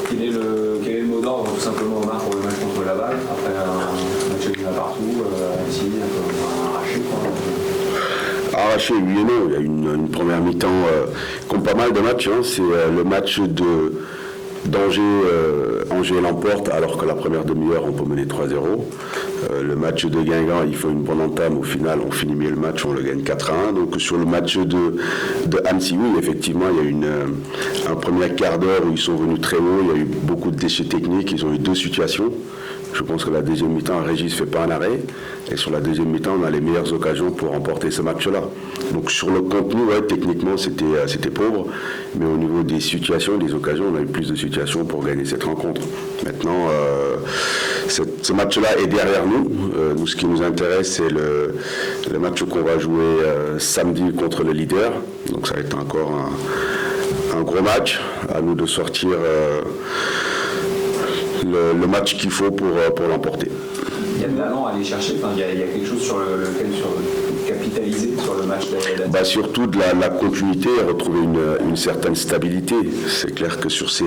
Quel est le mot d'ordre tout simplement Omar pour le match contre Laval après un match nul à partout, Annecy un peu arraché quoi. Arraché, oui et non. Il y a une première mi-temps comme pas mal de matchs. Hein. C'est le match d'Angers. Angers l'emporte alors que la première demi-heure on peut mener 3-0. Le match de Guingamp, il faut une bonne entame. Au final, on finit mieux le match, on le gagne 4-1. Donc sur le match de Annecy, oui, effectivement, il y a eu un premier quart d'heure où ils sont venus très haut. Il y a eu beaucoup de déchets techniques. Ils ont eu deux situations. Je pense que la deuxième mi-temps, Régis ne fait pas un arrêt. Et sur la deuxième mi-temps, on a les meilleures occasions pour remporter ce match-là. Donc sur le contenu, ouais, techniquement, c'était pauvre. Mais au niveau des situations, des occasions, on a eu plus de situations pour gagner cette rencontre. Maintenant, ce match-là est derrière nous. Nous, ce qui nous intéresse, c'est le match qu'on va jouer samedi contre le leader. Donc ça va être encore un gros match. À nous de sortir le match qu'il faut pour l'emporter. Il y a de l'allant à aller chercher, il y a quelque chose sur lequel capitaliser sur le match d'Annecy. Surtout de la continuité, retrouver une certaine stabilité. C'est clair que sur ces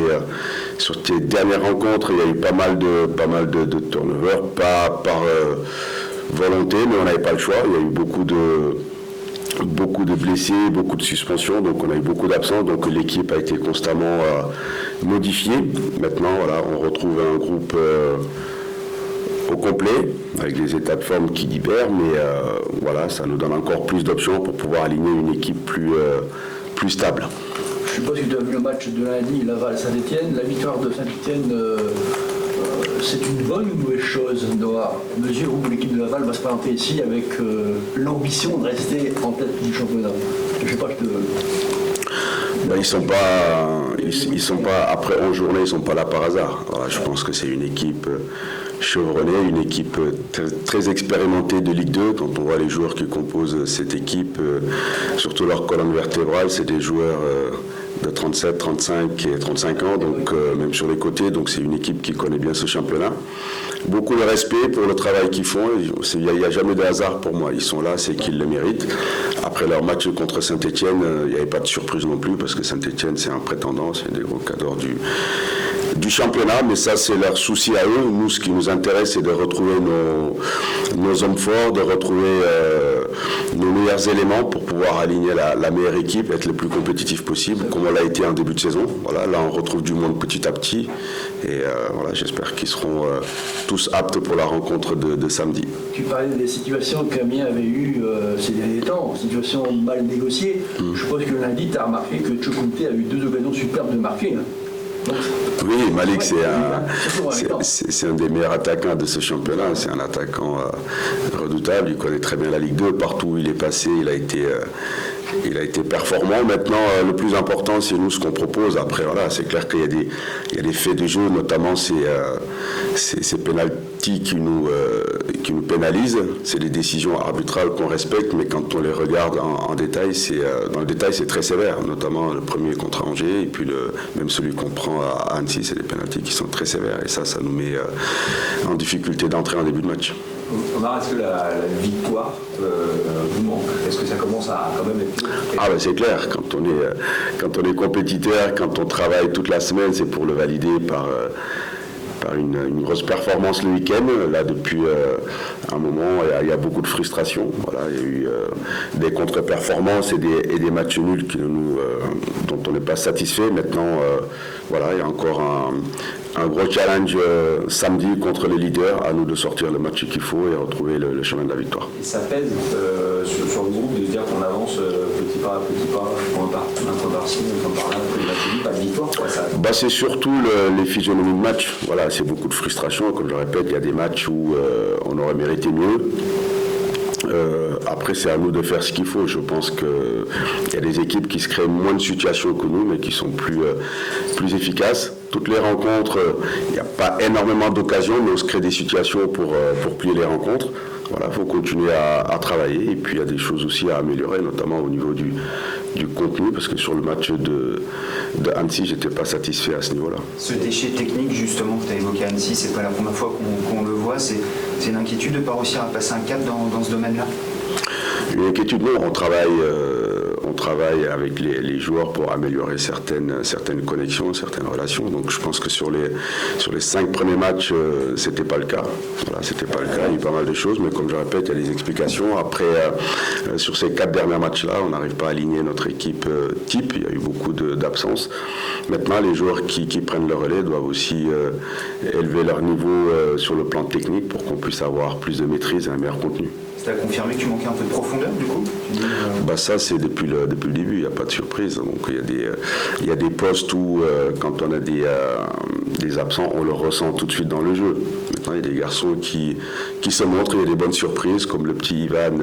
dernières rencontres, il y a eu pas mal de turnover, pas par volonté, mais on n'avait pas le choix. Il y a eu beaucoup de blessés, beaucoup de suspensions, donc on a eu beaucoup d'absents, donc l'équipe a été constamment modifiée. Maintenant, voilà, on retrouve un groupe au complet, avec des états de forme qui libèrent, mais voilà, ça nous donne encore plus d'options pour pouvoir aligner une équipe plus stable. Je suppose que tu as vu le match de lundi, Laval-Saint-Etienne. La victoire de Saint-Etienne, c'est une bonne ou une mauvaise chose, Noah, à mesure où l'équipe de Laval va se présenter ici avec l'ambition de rester en tête du championnat? Je sais pas, ils sont pas après 11 journées, ils sont pas là par hasard. Voilà, je pense que c'est une équipe chevronnée, une équipe très expérimentée de Ligue 2. Quand on voit les joueurs qui composent cette équipe, surtout leur colonne vertébrale, c'est des joueurs de 37, 35 et 35 ans, donc même sur les côtés, donc c'est une équipe qui connaît bien ce championnat. Beaucoup de respect pour le travail qu'ils font, il n'y a jamais de hasard pour moi, ils sont là, c'est qu'ils le méritent. Après leur match contre Saint-Etienne, il n'y avait pas de surprise non plus, parce que Saint-Etienne c'est un prétendant, c'est des gros cadors du championnat, mais ça c'est leur souci à eux. Nous, ce qui nous intéresse, c'est de retrouver nos hommes forts, de retrouver nos meilleurs éléments pour pouvoir aligner la meilleure équipe, être le plus compétitif possible, comme on l'a été en début de saison. Voilà, là on retrouve du monde petit à petit, et voilà, j'espère qu'ils seront tous aptes pour la rencontre de samedi. Tu parlais des situations qu'Amiens avait eues ces derniers temps, situations mal négociées. Je suppose que lundi, tu as remarqué que Chokunte a eu 2 occasions superbes de marquer. Oui, Malik, c'est un des meilleurs attaquants de ce championnat. C'est un attaquant redoutable. Il connaît très bien la Ligue 2. Partout où il est passé, il a été performant. Maintenant, le plus important, c'est nous ce qu'on propose. Après, voilà, c'est clair qu'il y a des faits de jeu, notamment ces pénaltys qui nous pénalisent. C'est des décisions arbitrales qu'on respecte, mais quand on les regarde en détail, dans le détail, c'est très sévère. Notamment le premier contre Angers, et puis même celui qu'on prend à Annecy, c'est des pénaltys qui sont très sévères. Et ça nous met en difficulté d'entrer en début de match. Omar, est-ce que la victoire vous manque? Est-ce que ça commence à quand même être... Ah ben c'est clair, quand on est compétiteur, quand on travaille toute la semaine, c'est pour le valider par une grosse performance le week-end. Là, depuis un moment, il y a beaucoup de frustration. Voilà, il y a eu des contre-performances et des matchs nuls dont on n'est pas satisfait. Maintenant, voilà, il y a encore un gros challenge samedi contre les leaders, à nous de sortir le match qu'il faut et retrouver le chemin de la victoire. Et ça pèse sur le groupe de se dire qu'on avance petit pas à petit pas, un point par-ci, un point par-là, pas de victoire, quoi, ça... C'est surtout les physionomies de match. Voilà, c'est beaucoup de frustration. Comme je le répète, il y a des matchs où on aurait mérité mieux. Après, c'est à nous de faire ce qu'il faut. Je pense qu'il y a des équipes qui se créent moins de situations que nous, mais qui sont plus efficaces. Toutes les rencontres, il n'y a pas énormément d'occasions, mais on se crée des situations pour plier les rencontres. Voilà, il faut continuer à travailler. Et puis, il y a des choses aussi à améliorer, notamment au niveau du contenu, parce que sur le match de Annecy, je n'étais pas satisfait à ce niveau-là. Ce déchet technique, justement, que tu as évoqué à Annecy, c'est pas la première fois qu'on le voit. C'est une inquiétude de ne pas réussir à passer un cap dans ce domaine-là? Une inquiétude, non. On on travaille avec les joueurs pour améliorer certaines connexions, certaines relations. Donc je pense que sur les 5 premiers matchs, c'était pas le cas. Voilà, c'était pas le cas. Il y a eu pas mal de choses, mais comme je répète, il y a des explications. Après, sur ces 4 derniers matchs-là, on n'arrive pas à aligner notre équipe type. Il y a eu beaucoup d'absences. Maintenant, les joueurs qui prennent le relais doivent aussi élever leur niveau sur le plan technique pour qu'on puisse avoir plus de maîtrise et un meilleur contenu. Ça a confirmé que tu manquais un peu de profondeur du coup Ça c'est depuis le début, il n'y a pas de surprise. Donc il y a des postes où quand on a des absents, on le ressent tout de suite dans le jeu. Maintenant il y a des garçons qui se montrent, il y a des bonnes surprises comme le petit Ivan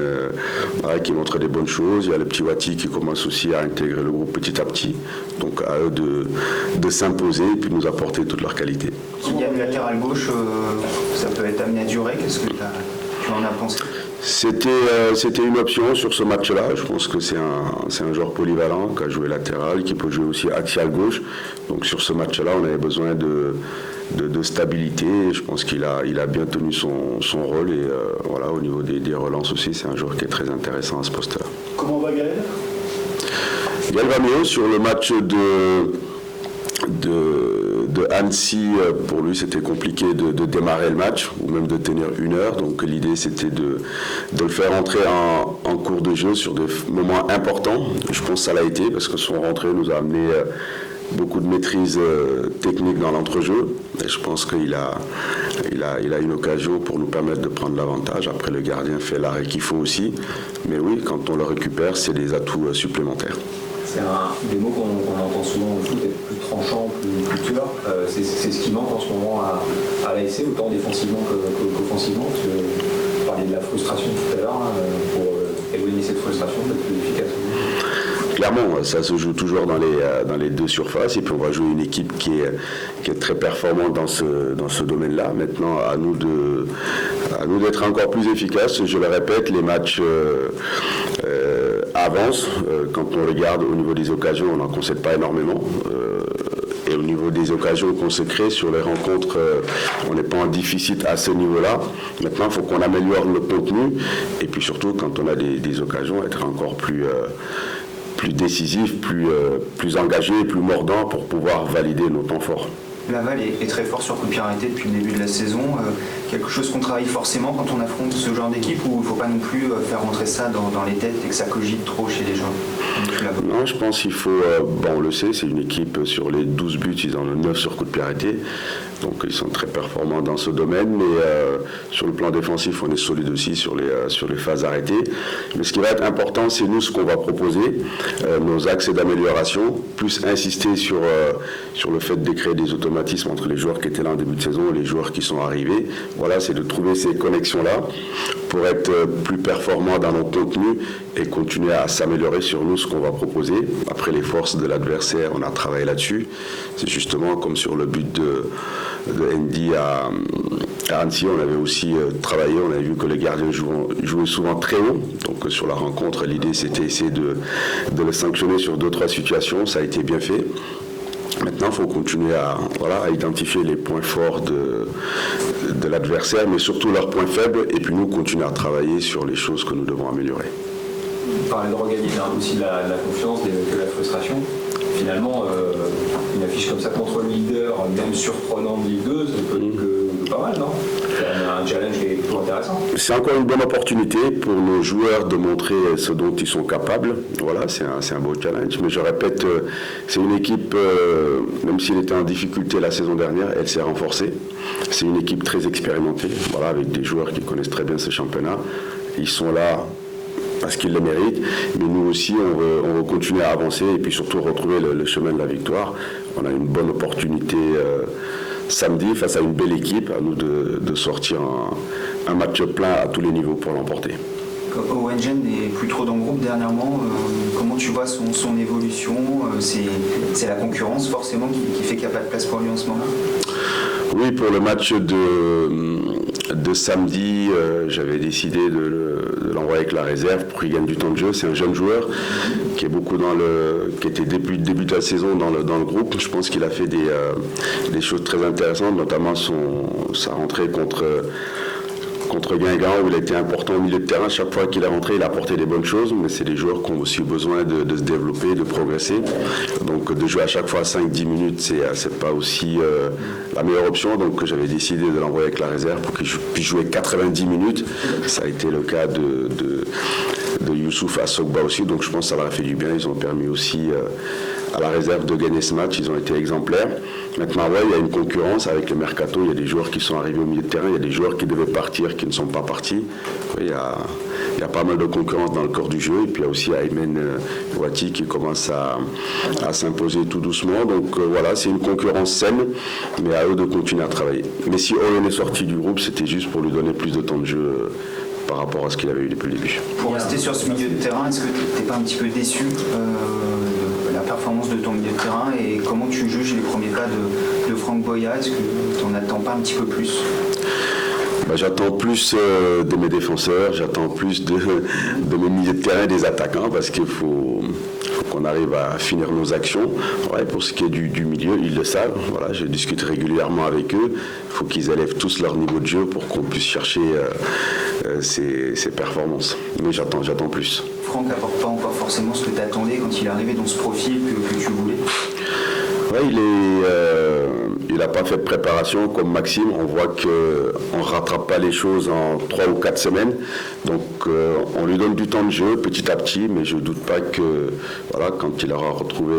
qui montre des bonnes choses, il y a le petit Wati qui commence aussi à intégrer le groupe petit à petit. Donc à eux de s'imposer et puis nous apporter toute leur qualité. Kylian latéral gauche, ça peut être amené à durer, qu'est-ce que tu en as pensé? C'était une option sur ce match-là. Je pense que c'est un joueur polyvalent qui a joué latéral, qui peut jouer aussi axial gauche. Donc sur ce match-là, on avait besoin de stabilité. Et je pense qu'il a bien tenu son rôle. Et voilà, au niveau des relances aussi, c'est un joueur qui est très intéressant à ce poste-là. Comment va Gaël? Gaël va mieux sur le match de Annecy. Pour lui c'était compliqué de démarrer le match ou même de tenir 1 heure, donc l'idée c'était de le faire entrer en cours de jeu sur des moments importants. Je pense que ça l'a été parce que son rentrée nous a amené beaucoup de maîtrise technique dans l'entrejeu et je pense qu'il a une occasion pour nous permettre de prendre l'avantage. Après le gardien fait l'arrêt qu'il faut aussi, mais oui, quand on le récupère c'est des atouts supplémentaires. C'est des mots qu'on entend souvent au foot, être plus tranchant, plus tueur. C'est ce qui manque en ce moment à l'ASC, autant défensivement qu'offensivement. Tu parlais de la frustration tout à l'heure, pour éloigner cette frustration, d'être plus efficace. Clairement, ça se joue toujours dans les 2 surfaces et puis on va jouer une équipe qui est très performante dans ce domaine-là. Maintenant, à nous d'être encore plus efficaces. Je le répète, les matchs avancent. Quand on regarde au niveau des occasions, on n'en concède pas énormément. Et au niveau des occasions qu'on se crée sur les rencontres, on n'est pas en déficit à ce niveau-là. Maintenant, il faut qu'on améliore le contenu et puis surtout, quand on a des occasions, être encore plus décisif, plus engagé, plus mordant pour pouvoir valider nos temps forts. Laval est très fort sur coup de pied arrêté depuis le début de la saison. Quelque chose qu'on travaille forcément quand on affronte ce genre d'équipe ou il ne faut pas non plus faire rentrer ça dans les têtes et que ça cogite trop chez les gens? Non, je pense qu'il faut... on le sait, c'est une équipe sur les 12 buts, ils en ont 9 sur coup de pied arrêté. Donc ils sont très performants dans ce domaine, mais sur le plan défensif, on est solide aussi sur les phases arrêtées. Mais ce qui va être important, c'est nous ce qu'on va proposer, nos axes d'amélioration, plus insister sur le fait de créer des automatismes entre les joueurs qui étaient là en début de saison et les joueurs qui sont arrivés. Voilà, c'est de trouver ces connexions-là pour être plus performants dans nos contenus et continuer à s'améliorer sur nous ce qu'on va proposer. Après les forces de l'adversaire, on a travaillé là-dessus. C'est justement comme sur le but de Andy à Annecy, on avait aussi travaillé, on avait vu que les gardiens jouaient souvent très haut. Donc sur la rencontre, l'idée c'était essayer de le sanctionner sur 2-3 situations, ça a été bien fait. Maintenant, il faut continuer à identifier les points forts de l'adversaire, mais surtout leurs points faibles, et puis nous continuer à travailler sur les choses que nous devons améliorer. Vous parlez de regagner aussi de la confiance, de la frustration. Finalement, une affiche comme ça contre le leader, même surprenant de Ligue 2, ça peut être que pas mal, non? C'est un challenge qui est plutôt intéressant. C'est encore une bonne opportunité pour nos joueurs de montrer ce dont ils sont capables. Voilà, c'est un beau challenge. Mais je répète, c'est une équipe, même s'il était en difficulté la saison dernière, elle s'est renforcée. C'est une équipe très expérimentée, voilà, avec des joueurs qui connaissent très bien ce championnat. Ils sont là parce qu'ils le méritent, mais nous aussi on veut continuer à avancer et puis surtout retrouver le chemin de la victoire. On a une bonne opportunité samedi face à une belle équipe, à nous de sortir un match plein à tous les niveaux pour l'emporter. Owengen n'est plus trop dans le groupe dernièrement. Comment tu vois son évolution? C'est la concurrence forcément qui fait qu'il n'y a pas de place pour lui en ce moment? Oui, pour le match de samedi, j'avais décidé de l'envoyer avec la réserve pour qu'il gagne du temps de jeu. C'est un jeune joueur qui est qui était début de la saison dans le groupe. Je pense qu'il a fait des choses très intéressantes, notamment sa rentrée contre contre Guingamp où il a été important au milieu de terrain. Chaque fois qu'il est rentré, il a apporté des bonnes choses, mais c'est des joueurs qui ont aussi besoin de se développer, de progresser. Donc de jouer à chaque fois 5-10 minutes, c'est pas aussi la meilleure option. Donc j'avais décidé de l'envoyer avec la réserve pour qu'il puisse jouer 90 minutes. Ça a été le cas de Youssouf Assogba aussi, donc je pense que ça leur a fait du bien. Ils ont permis aussi à la réserve de gagner ce match, ils ont été exemplaires. Maintenant, ouais, il y a une concurrence avec le mercato, il y a des joueurs qui sont arrivés au milieu de terrain, il y a des joueurs qui devaient partir, qui ne sont pas partis. Ouais, il y a pas mal de concurrence dans le corps du jeu, et puis il y a aussi Aymen Ouati qui commence à s'imposer tout doucement. Donc voilà, c'est une concurrence saine, mais à eux de continuer à travailler. Mais si Owen est sorti du groupe, c'était juste pour lui donner plus de temps de jeu par rapport à ce qu'il avait eu depuis le début. Pour rester sur ce milieu de terrain, est-ce que tu n'es pas un petit peu déçu de la performance de ton milieu de terrain et comment tu juges les premiers pas de Franck Boya? Est-ce que tu n'en attends pas un petit peu plus? J'attends plus de mes défenseurs, j'attends plus de mes milieux de terrain et des attaquants parce qu'il faut qu'on arrive à finir nos actions. Ouais, pour ce qui est du milieu, ils le savent. Voilà, je discute régulièrement avec eux. Il faut qu'ils élèvent tous leur niveau de jeu pour qu'on puisse chercher ces performances. Mais j'attends plus. Franck n'apporte pas encore forcément ce que tu attendais quand il est arrivé dans ce profil que tu voulais? Ouais, il n'a pas fait de préparation comme Maxime. On voit qu'on ne rattrape pas les choses en 3 ou 4 semaines. Donc on lui donne du temps de jeu petit à petit, mais je ne doute pas que voilà, quand il aura retrouvé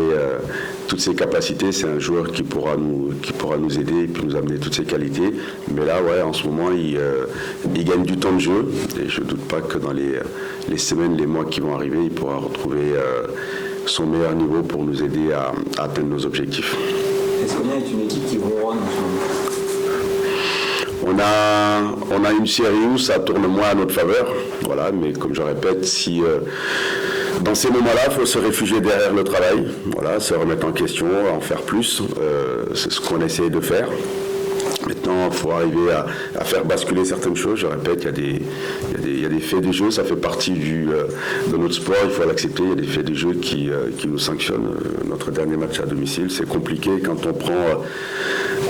toutes ses capacités, c'est un joueur qui pourra nous aider et puis nous amener toutes ses qualités. Mais là, ouais, en ce moment, il gagne du temps de jeu. Et je ne doute pas que dans les semaines, les mois qui vont arriver, il pourra retrouver son meilleur niveau pour nous aider à atteindre nos objectifs. Est-ce qu'on est une équipe qui ronronne en ce moment? On a une série où ça tourne moins à notre faveur, voilà, mais comme je répète, si dans ces moments-là, il faut se réfugier derrière le travail, voilà, se remettre en question, en faire plus, c'est ce qu'on essaie de faire. Maintenant, il faut arriver à faire basculer certaines choses. Je répète, il y a des faits de jeu, ça fait partie de notre sport, il faut l'accepter. Il y a des faits de jeu qui nous sanctionnent. Notre dernier match à domicile, c'est compliqué. Quand on prend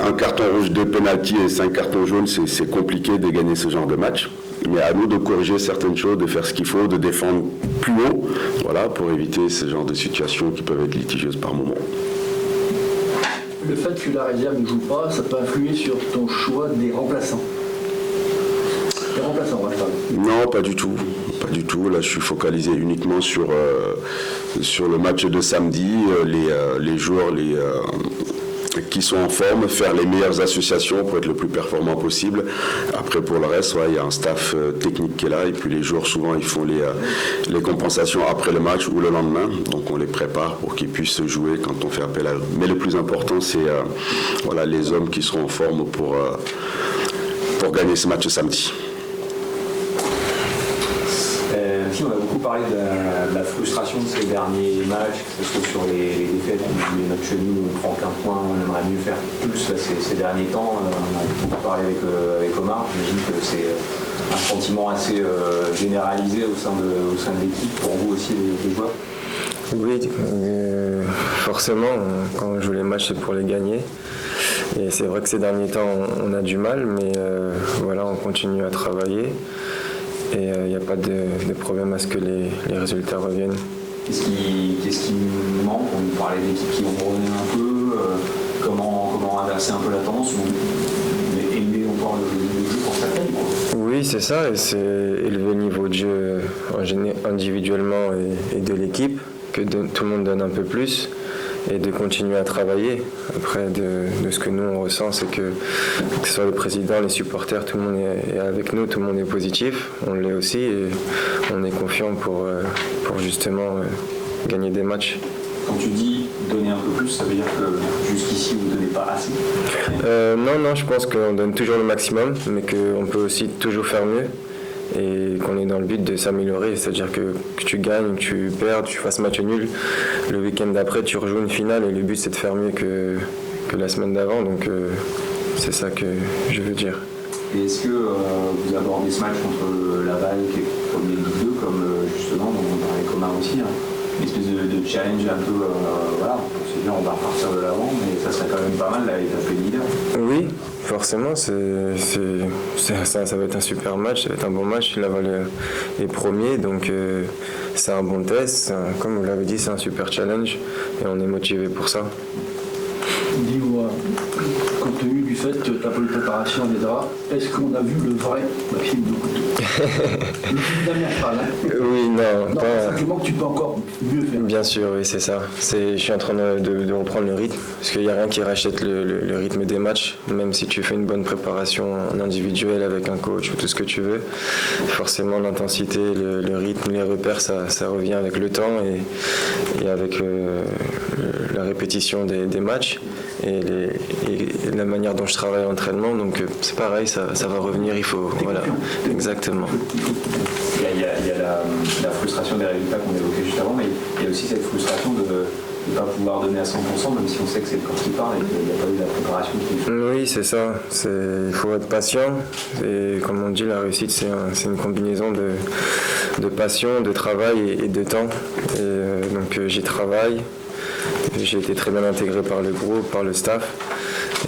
un carton rouge, 2 pénaltys et 5 cartons jaunes, c'est compliqué de gagner ce genre de match. Mais à nous de corriger certaines choses, de faire ce qu'il faut, de défendre plus haut, voilà, pour éviter ce genre de situations qui peuvent être litigieuses par moment. Le fait que la réserve ne joue pas, ça peut influer sur ton choix des remplaçants. Les remplaçants, ouais, non, pas du tout. Pas du tout. Là, je suis focalisé uniquement sur le match de samedi. Les joueurs qui sont en forme, faire les meilleures associations pour être le plus performant possible. Après, pour le reste, ouais, il y a un staff technique qui est là. Et puis les joueurs, souvent, ils font les compensations après le match ou le lendemain. Donc, on les prépare pour qu'ils puissent jouer quand on fait appel à eux. Mais le plus important, c'est voilà, les hommes qui seront en forme pour gagner ce match samedi. On a beaucoup parlé de la frustration de ces derniers matchs, que ce soit sur les défaites, les matchs nuls où on prend qu'un point, on aimerait mieux faire plus là, ces derniers temps. On a beaucoup parlé avec Omar, j'imagine que c'est un sentiment assez généralisé au sein de l'équipe, pour vous aussi les joueurs. Oui, forcément, quand on joue les matchs, c'est pour les gagner. Et c'est vrai que ces derniers temps, on a du mal, mais voilà, on continue à travailler. Et il n'y a pas de problème à ce que les résultats reviennent. Qu'est-ce qui nous manque? On nous parlait d'équipes qui vont revenir un peu, comment inverser un peu la tendance, ou élever encore le jeu pour certaines? Oui, c'est ça, et c'est élever le niveau de jeu individuellement et de l'équipe, que tout le monde donne un peu plus. Et de continuer à travailler. Après, de ce que nous on ressent, c'est que ce soit le président, les supporters, tout le monde est avec nous, tout le monde est positif. On l'est aussi et on est confiant pour justement gagner des matchs. Quand tu dis donner un peu plus, ça veut dire que jusqu'ici vous ne donnez pas assez? Non, je pense qu'on donne toujours le maximum, mais qu'on peut aussi toujours faire mieux. Et qu'on est dans le but de s'améliorer, c'est-à-dire que tu gagnes, que tu perds, tu fasses match nul, le week-end d'après tu rejoues une finale et le but c'est de faire mieux que la semaine d'avant, donc c'est ça que je veux dire. Et est-ce que vous abordez ce match contre Laval qui est premier de Ligue 2 comme justement dont on parlait Comar aussi, une espèce de challenge un peu, voilà, on s'est dit on va repartir de l'avant, mais ça serait quand même pas mal là, avec la leader. Oui, forcément, ça va être un super match, ça va être un bon match. Laval est premier, donc c'est un bon test. Comme vous l'avez dit, c'est un super challenge et on est motivé pour ça. Dis-moi, compte tenu du fait que tu n'as pas eu de préparation des draps, est-ce qu'on a vu le vrai Maxime de Couteau? Le dernière phrase, hein? Oui, non, Non, pas... simplement que tu peux encore mieux faire. Bien sûr, oui, c'est ça. Je suis en train de reprendre le rythme, parce qu'il n'y a rien qui rachète le rythme des matchs, même si tu fais une bonne préparation en individuel avec un coach ou tout ce que tu veux. Forcément, l'intensité, le rythme, les repères, ça revient avec le temps et avec la répétition des matchs et la manière dont je travaille à l'entraînement. Donc c'est pareil, ça va revenir, il faut... Voilà, exactement. Il y a la frustration des résultats qu'on évoquait juste avant, mais il y a aussi cette frustration de ne pas pouvoir donner à 100%, même si on sait que c'est le corps qui parle et qu'il n'y a pas eu la préparation qui fait. Oui, c'est ça. Il faut être patient. Et comme on dit, la réussite, c'est une combinaison de passion, de travail et de temps. Et donc j'y travaille. J'ai été très bien intégré par le groupe, par le staff.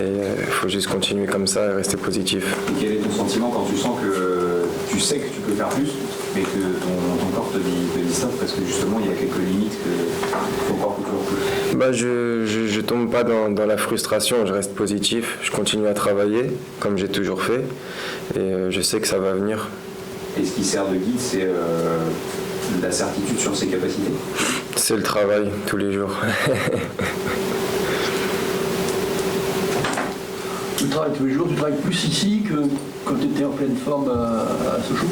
Et il faut juste continuer comme ça et rester positif. Et quel est ton sentiment quand tu sens que tu sais que tu peux faire plus, mais que ton corps te dit stop parce que justement il y a quelques limites que ton corps peut toujours plus? Je tombe pas dans la frustration, je reste positif, je continue à travailler comme j'ai toujours fait et je sais que ça va venir. Et ce qui sert de guide, c'est la certitude sur ses capacités? C'est le travail tous les jours. Tu travailles tous les jours, tu travailles plus ici que quand tu étais en pleine forme à Sochaux?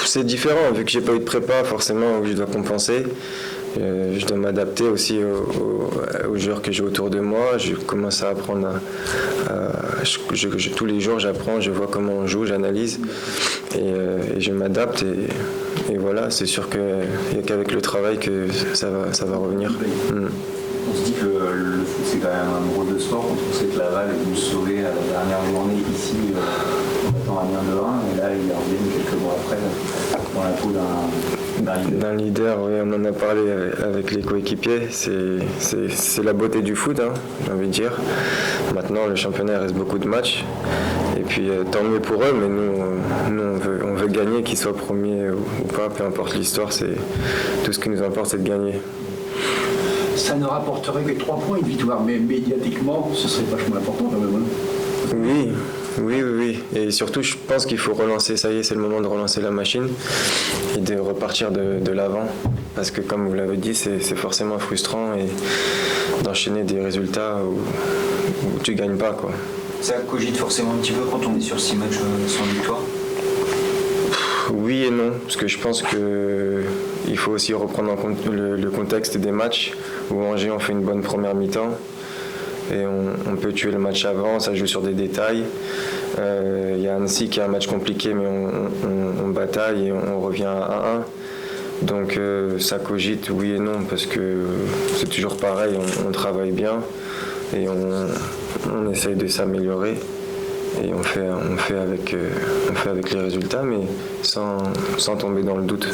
C'est différent, vu que j'ai pas eu de prépa, forcément, où je dois compenser. Je dois m'adapter aussi aux joueurs que j'ai autour de moi. Je commence à apprendre tous les jours, j'apprends, je vois comment on joue, j'analyse et je m'adapte. Et voilà, c'est sûr qu'il n'y a qu'avec le travail que ça va revenir. On se dit que le foot c'est quand même un drôle de sport quand on sait que Laval est venu se sauver à la dernière journée ici en battant Amiens 2-1 et là ils reviennent quelques mois après dans la peau d'un leader. D'un leader, oui, on en a parlé avec les coéquipiers, c'est la beauté du foot, hein, j'ai envie de dire. Maintenant le championnat reste beaucoup de matchs et puis tant mieux pour eux, mais nous on veut gagner, qu'ils soient premiers ou pas, peu importe l'histoire, tout ce qui nous importe c'est de gagner. Ça ne rapporterait que 3 points une victoire, mais médiatiquement, ce serait vachement important quand même. Hein. Oui. Et surtout, je pense qu'il faut relancer, ça y est, c'est le moment de relancer la machine et de repartir de l'avant. Parce que comme vous l'avez dit, c'est forcément frustrant et d'enchaîner des résultats où tu ne gagnes pas, quoi. Ça cogite forcément un petit peu quand on est sur 6 matchs sans victoire? Oui et non, parce que je pense qu'il faut aussi reprendre en compte le contexte des matchs où Angers on fait une bonne première mi-temps et on peut tuer le match avant, ça joue sur des détails. Il y a Annecy qui a un match compliqué mais on bataille et on revient à 1-1. Donc ça cogite oui et non parce que c'est toujours pareil, on travaille bien et on essaye de s'améliorer. Et on fait avec les résultats, mais sans tomber dans le doute.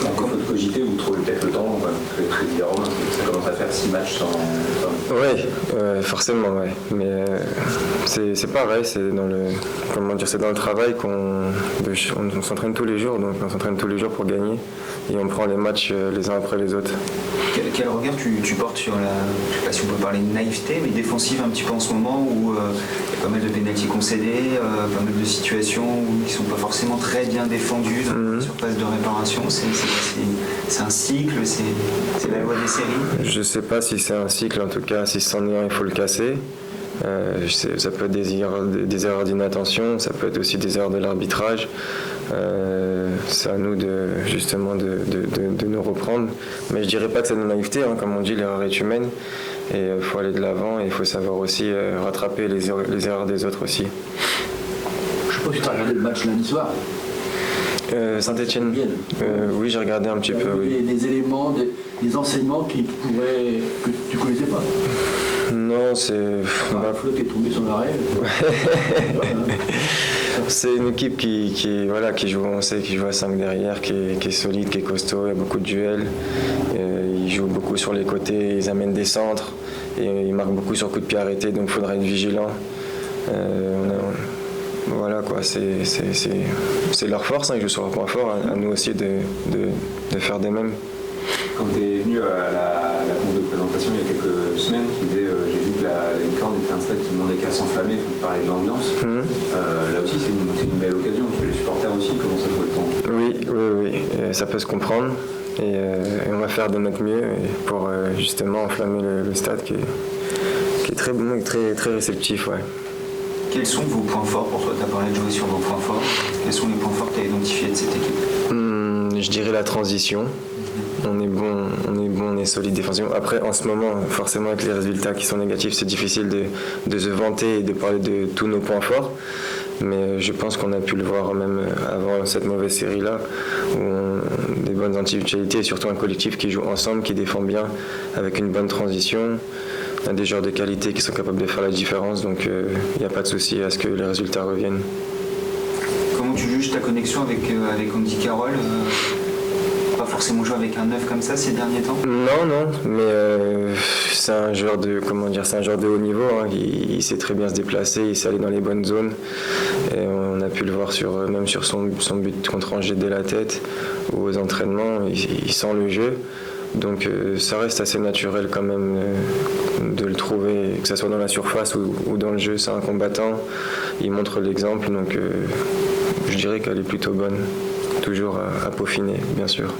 Encore faut cogiter, vous trouvez peut-être le temps, que les présidents Romain, ça commence à faire 6 matchs sans... Oui, forcément, ouais. Mais c'est pareil, c'est dans le travail on s'entraîne tous les jours, donc on s'entraîne tous les jours pour gagner et on prend les matchs les uns après les autres. Quel regard tu portes sur la, je ne sais pas si on peut parler de naïveté, mais défensive un petit peu en ce moment où il y a pas mal de pénaltys concédés, pas mal de situations où ils ne sont pas forcément très bien défendus dans la surface de réparation. C'est un cycle, c'est la loi des séries. Je ne sais pas si c'est un cycle, en tout cas, si c'en est un, il faut le casser. Ça peut être des erreurs d'inattention, ça peut être aussi des erreurs de l'arbitrage. C'est à nous de nous reprendre. Mais je dirais pas que c'est de la naïveté, hein. Comme on dit, l'erreur est humaine. Et il faut aller de l'avant et il faut savoir aussi rattraper les erreurs des autres aussi. Je sais pas si tu as regardé le match lundi soir. Saint-Etienne. Oui, j'ai regardé un petit peu. Oui. Des éléments, des enseignements que tu connaissais pas. Non, c'est... Un flot qui est tombé sur l'arrêt. C'est une équipe qui joue, on sait, qui joue à 5 derrière, qui est solide, qui est costaud, il y a beaucoup de duels. Ils jouent beaucoup sur les côtés, ils amènent des centres et ils marquent beaucoup sur coup de pied arrêté, donc il faudra être vigilant. Voilà quoi, c'est leur force, ils jouent sur leur point fort, à nous aussi de faire des mêmes. Quand tu es venu à la conf de présentation il y a quelques semaines, tu disais j'ai vu que la Licorne était un stade qui demandait qu'à s'enflammer pour parler de l'ambiance. Là aussi c'est une belle occasion, les supporters aussi commencent à trouver le temps. Oui, et ça peut se comprendre et on va faire de notre mieux pour justement enflammer le stade qui est très bon et très réceptif. Ouais. Quels sont vos points forts pour toi? Tu as parlé de jouer sur vos points forts. Quels sont les points forts que tu as identifiés de cette équipe? Je dirais la transition. On est bon, on est solide défensivement. Après, en ce moment, forcément, avec les résultats qui sont négatifs, c'est difficile de se vanter et de parler de tous nos points forts. Mais je pense qu'on a pu le voir même avant cette mauvaise série-là, où on a des bonnes individualités et surtout un collectif qui joue ensemble, qui défend bien, avec une bonne transition. On a des joueurs de qualité qui sont capables de faire la différence, donc il n'y a pas de souci à ce que les résultats reviennent. Comment tu juges ta connexion avec Andy Carroll? Pas forcément jouer avec un neuf comme ça ces derniers temps? Non, mais c'est un joueur de haut niveau. Hein. Il sait très bien se déplacer, il sait aller dans les bonnes zones. Et on a pu le voir même sur son but contre Angers dès la tête ou aux entraînements, il sent le jeu. Donc ça reste assez naturel quand même de le trouver, que ce soit dans la surface ou dans le jeu. C'est un combattant, il montre l'exemple, donc je dirais qu'elle est plutôt bonne. Toujours à peaufiner, bien sûr.